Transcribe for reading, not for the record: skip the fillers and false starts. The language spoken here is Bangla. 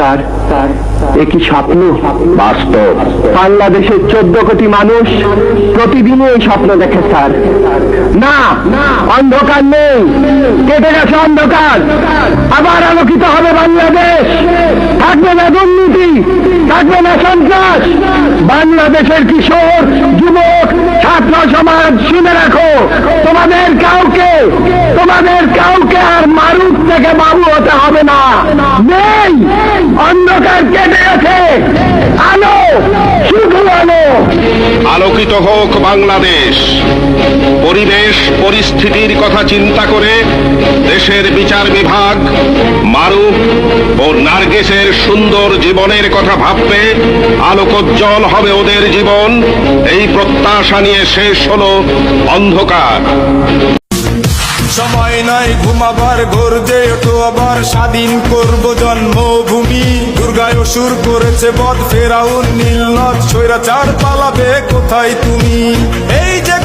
স্যার, একই স্বপ্ন বাস্তব। বাংলাদেশের 14 কোটি মানুষ প্রতিদিনই এই স্বপ্ন দেখে স্যার। না, অন্ধকার নেই, কেটে গেছে অন্ধকার, আবার আলোকিত হবে বাংলাদেশ। থাকবে না দুর্নীতি, থাকবে না সন্ত্রাস। বাংলাদেশের কিশোর, যুবক, ছাত্র সমাজ শুনে রাখো, তোমাদের কাউকে আর মারুফ থেকে বাবু হতে হবে না। নেই, অন্ধকার কেটে গেছে, আলো, শুধু আলো। আলোকিত হোক বাংলাদেশ। পরিবেশ পরিস্থিতির কথা চিন্তা করে দেশের বিচার বিভাগ মারুফ ও নার্গিসের সুন্দর জীবনের কথা ভাববে। আলোকোজ্জ্বল হবে ওদের জীবন, এই প্রত্যাশা নিয়ে শেষ হলো অন্ধকার। সময় নাই ঘুমাবার, গর্জে ওঠো আবার, স্বাধীন করব জন্মভূমি। দুর্গায় অসুর করেছে বধ, ফেরাউন নীল নদ, স্বৈরাচার পালাবে কোথায় তুমি? এই যে